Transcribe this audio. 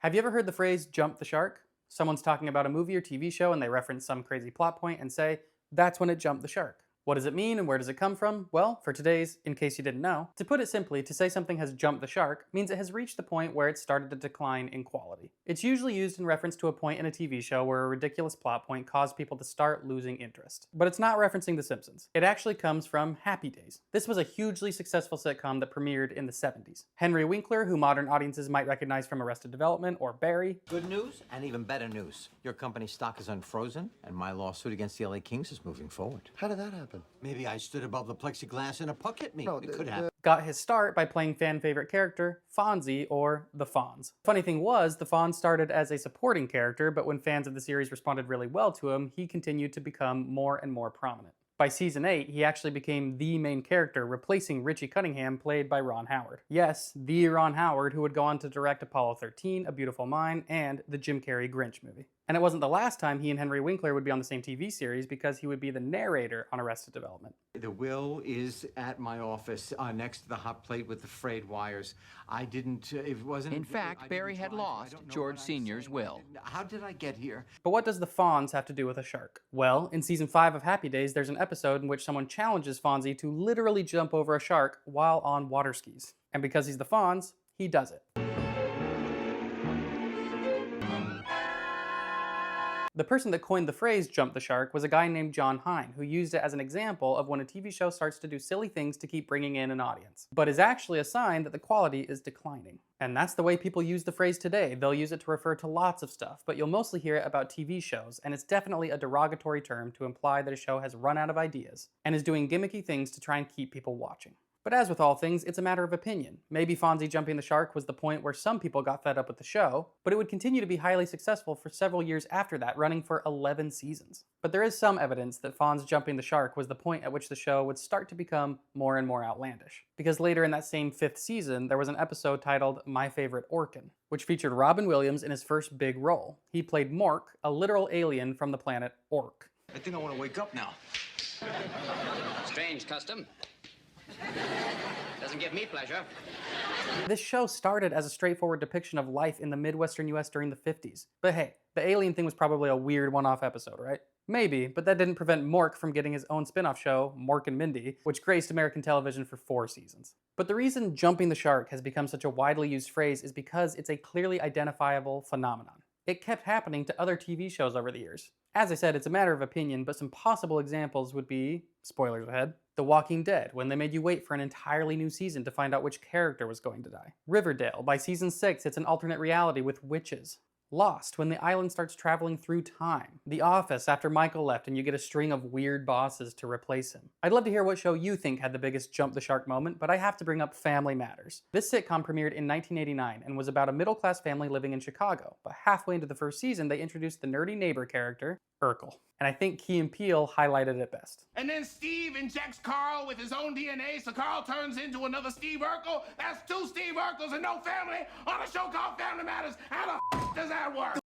Have you ever heard the phrase jump the shark? Someone's talking about a movie or TV show and they reference some crazy plot point and say, that's when it jumped the shark. What does it mean and where does it come from? Well, for today's, in case you didn't know, to put it simply, to say something has jumped the shark means it has reached the point where it started to decline in quality. It's usually used in reference to a point in a TV show where a ridiculous plot point caused people to start losing interest. But it's not referencing The Simpsons. It actually comes from Happy Days. This was a hugely successful sitcom that premiered in the 70s. Henry Winkler, who modern audiences might recognize from Arrested Development or Barry. Good news and even better news. Your company's stock is unfrozen and my lawsuit against the LA Kings is moving forward. How did that happen? Maybe I stood above the plexiglass and a puck hit me. No, It could happen. Got his start by playing fan favorite character Fonzie, or the Fonz. Funny thing was, the Fonz started as a supporting character, but when fans of the series responded really well to him, he continued to become more and more prominent. By season 8, he actually became the main character, replacing Richie Cunningham, played by Ron Howard. Yes, the Ron Howard who would go on to direct Apollo 13, A Beautiful Mind, and the Jim Carrey Grinch movie. And it wasn't the last time he and Henry Winkler would be on the same TV series, because he would be the narrator on Arrested Development. The will is at my office next to the hot plate with the frayed wires. I didn't, it wasn't... In fact, Barry had lost George Sr.'s will. How did I get here? But what does the Fonz have to do with a shark? Well, in season 5 of Happy Days, there's an episode in which someone challenges Fonzie to literally jump over a shark while on water skis. And because he's the Fonz, he does it. The person that coined the phrase jump the shark was a guy named John Hine, who used it as an example of when a TV show starts to do silly things to keep bringing in an audience, but is actually a sign that the quality is declining. And that's the way people use the phrase today. They'll use it to refer to lots of stuff, but you'll mostly hear it about TV shows, and it's definitely a derogatory term to imply that a show has run out of ideas and is doing gimmicky things to try and keep people watching. But as with all things, it's a matter of opinion. Maybe Fonzie jumping the shark was the point where some people got fed up with the show, but it would continue to be highly successful for several years after that, running for 11 seasons. But there is some evidence that Fonz jumping the shark was the point at which the show would start to become more and more outlandish. Because later in that same 5th season, there was an episode titled My Favorite Orkin, which featured Robin Williams in his first big role. He played Mork, a literal alien from the planet Ork. I think I want to wake up now. Strange custom. Doesn't give me pleasure. This show started as a straightforward depiction of life in the Midwestern US during the 50s. But hey, the alien thing was probably a weird one-off episode, right? Maybe, but that didn't prevent Mork from getting his own spin-off show, Mork and Mindy, which graced American television for 4 seasons. But the reason jumping the shark has become such a widely used phrase is because it's a clearly identifiable phenomenon. It kept happening to other TV shows over the years. As I said, it's a matter of opinion, but some possible examples would be, spoilers ahead, The Walking Dead, when they made you wait for an entirely new season to find out which character was going to die. Riverdale, by season 6, it's an alternate reality with witches. Lost, when the island starts traveling through time. The Office, after Michael left and you get a string of weird bosses to replace him. I'd love to hear what show you think had the biggest jump the shark moment, but I have to bring up Family Matters. This sitcom premiered in 1989 and was about a middle-class family living in Chicago, but halfway into the first season they introduced the nerdy neighbor character, Urkel. And I think Key and Peele highlighted it best. And then Steve injects Carl with his own DNA, so Carl turns into another Steve Urkel. That's 2 Steve Urkels and no family on a show called Family Matters. How the f does that work?